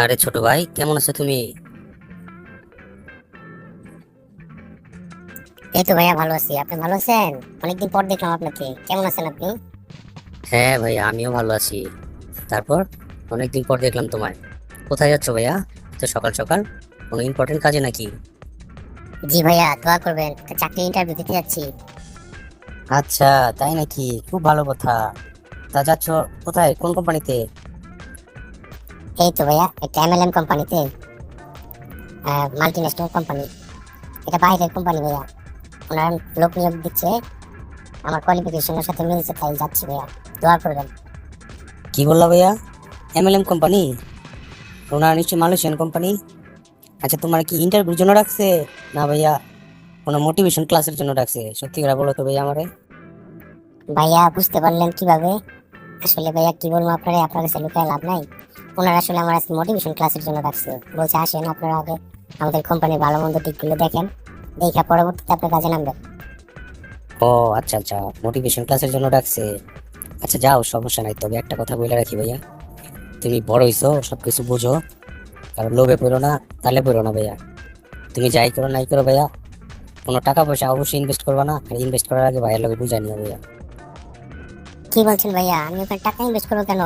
আরে ছোট ভাই, কেমন আছো তুমি? এই তো ভাইয়া ভালো আছি। আপনি ভালো আছেন? অনেকদিন পর দেখলাম আপনাকে। কেমন আছেন আপনি? হ্যাঁ ভাই, আমিও ভালো আছি। তারপর অনেকদিন পর দেখলাম তোমায়। কোথায় যাচ্ছ ভাইয়া? তো সকাল সকাল কোনো ইম্পর্টেন্ট কাজে নাকি? জি ভাইয়া, দোয়া করবেন। একটা চাকরি ইন্টারভিউ দিতে যাচ্ছি। আচ্ছা, তাই নাকি? খুব ভালো কথা। তা যাচ্ছ কোথায়, কোন কোম্পানিতে? এই তো ভাইয়া, একটা এমএলএম কোম্পানিতে, মাল্টি ন্যাশনাল কোম্পানি। এটা বাইরের কোম্পানি ভাইয়া। ওনারা লোক নিয়োগ দিচ্ছে, আমার কোয়ালিফিকেশনের সাথে মিলছে, তাই যাচ্ছি ভাইয়া। দোয়া করবেন। কি বললা ভাইয়া? MLM company? ওনারা নিশ্চয়ই মালয়েশিয়ান কোম্পানি। আচ্ছা, তোমার কি ইন্টারভিউর জন্য রাখছে, না ভাইয়া কোনো মোটিভেশন ক্লাসের জন্য রাখছে? সত্যি করে বলো তো ভাইয়া আমারে। ভাইয়া বুঝতে পারলেন কিভাবে? আসলে ভাইয়া কি বলবো আপনারা, আপনার কাছে লুকায় লাভ নাই। ওনারা আসলে আমার আজকে মোটিভেশন ক্লাসের জন্য রাখছে। বলছে আসেন আপনারা আগে আমাদের কোম্পানির ভালো মন্দ দিকগুলো দেখেন, দেখা পরবর্তীতে আপনার কাজে নামবেন। ও আচ্ছা আচ্ছা, মোটিভেশন ক্লাসের জন্য রাখছে। আচ্ছা যাও, সমস্যা নাই। তবে একটা কথা বলে রাখি ভাইয়া, তুমি বড় হইছো, সবকিছু বুঝো। কারণ লোভে পড়ো না, তালে পড়ো না ভাইয়া। তুমি যাই করো নাই করো ভাইয়া, কোনো টাকা পয়সা অবশ্যই ইনভেস্ট করবা না। আর ইনভেস্ট করার আগে ভাইয়ের লোকে বুঝাই নিও ভাইয়া। কি বলছেন ভাইয়া? আমি ওখানে টাকা ইনভেস্ট করবো কেন?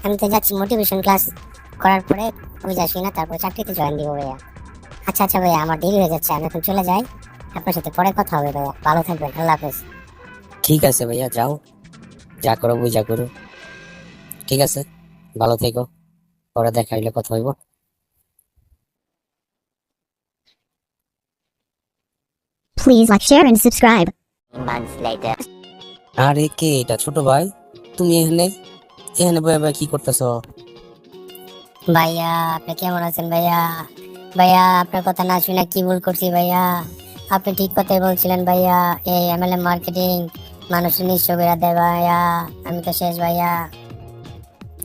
আমি তো যাচ্ছি মোটিভেশন ক্লাস করার পরে বুঝে আসি না, তারপর চাকরিতে জয়েন দিব ভাইয়া। আচ্ছা আচ্ছা ভাইয়া, আমার দেরি হয়ে যাচ্ছে, আমি এখন চলে যাই। আপনার সাথে পরে কথা হবে ভাইয়া। ভালো থাকবেন, আল্লাহ হাফেজ। ঠিক আছে ভাইয়া, যাও, যা করো বুঝা করো। ঠিক আছে, ভালো থেকো। পরে দেখা হইলে কথা হইব। Please like, share, and subscribe. Months later. আরে কে এটা? ছোট ভাই, তুমি এখানে এখানে বয়ে বয়ে কি করতেছো? ভাইয়া আপনি কেমন আছেন ভাইয়া? ভাইয়া আপনার কথা না শুনে কি ভুল করছি ভাইয়া? আপনি ঠিক কথাই বলছিলেন ভাইয়া। এই এমএলএম মার্কেটিং মানুষ নিঃস্ব করে দেয় ভাইয়া। আমি তো শেষ ভাইয়া।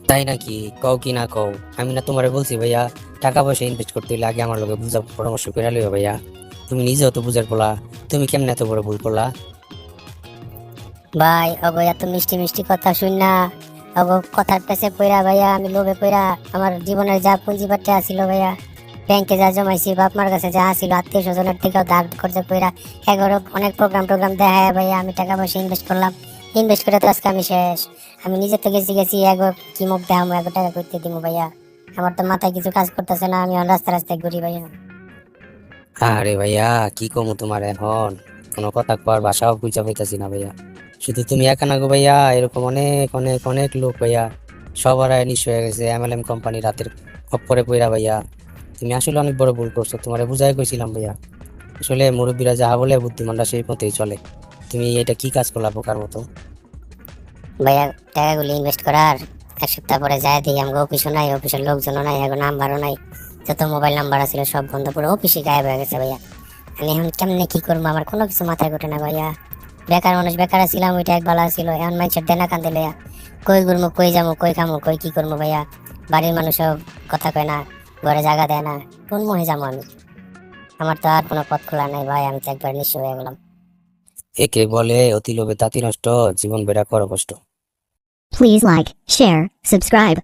তাই নাকি? কও কি না কও? আমি না তোমারে বলছি ভাইয়া, টাকা পয়সা ইনভেস্ট করতে হইলে আগে আমার লোকে বুঝা পরামর্শ করে লইও ভাইয়া। তুমি নিজেও তো বুঝার পোলা, তুমি কেমনে এত বড় ভুল করলা? ভাই ওগো এত মিষ্টি মিষ্টি কথা শুন না, ওগো কথার পেছে পইরা ভাইয়া আমি লোভে পইরা আমার জীবনের যা পুঁজিবাটে আসিল ভাইয়া, ব্যাংকে যা জমাইছি, বাপ মার কাছে যা আসিল, আত্মীয় স্বজনের থেকেও ধার করতে পইরা এগারো অনেক প্রোগ্রাম টোগ্রাম দেখায় ভাইয়া আমি টাকা পয়সা ইনভেস্ট করলাম। ইনভেস্ট করে তো আজকে আমি শেষ। আমি নিজে থেকে গেছি এগো কি মুখ দেখামো, এগো টাকা করতে দিব ভাইয়া। আমার তো মাথায় কিছু কাজ করতেছে না, আমি এখন রাস্তা রাস্তায় ঘুরি ভাইয়া। আরে ভাইয়া, কি কমু তোমার এখন? কোনো কথা কর ভাষাও বুঝা পাইতাছি না ভাইয়া। শুধু তুমি একা না গো ভাইয়া, এরকম অনেক অনেক অনেক লোক ভাইয়া। সবার নিঃস্ব হয়ে গেছে এমএলএম কোম্পানি রাতের খপ্পরে পইরা ভাইয়া। তুমি আসলে অনেক বড় ভুল করছো, তোমারে বুঝাই কইছিলাম ভাইয়া। আসলে মুরব্বীরা যাহা বলে বুদ্ধিমানরা সেই মতেই চলে। তুমি এটা কি কাজ করলা বোকার মতো? ভাইয়া টাকাগুলো ইনভেস্ট করার এক সপ্তাহ পরে যায় দেখি আমাকে অফিসও নাই, অফিসের লোকজনও নাই, এখন নাম্বারও নাই। যত মোবাইল নাম্বার ছিল সব বন্ধ, পুরো অফিসে গায়েব হয়ে গেছে ভাইয়া। আমি এখন কেমনে কি করবো, আমার কোনো কিছু মাথায় ঘটে না ভাইয়া। বেকার মানুষ, বেকার ছিলাম, ওইটা এক বেলা ছিল, এখন মানুষের দেনা কান্দে লইয়া কই ঘুরবো, কই যাবো, কই খামো, কই কি করবো ভাইয়া। বাড়ির মানুষও কথা কয় না, ঘরে জায়গা দেয় না, কোন মোহে যাবো আমি? আমার তো আর কোনো পথ খোলা নাই ভাই, আমি তো একবার নিঃস্ব হয়ে গেলাম। একে বলে অতি লোভে তাঁতি নষ্ট, জীবন বেড়া করো কষ্ট। Please like, share, subscribe.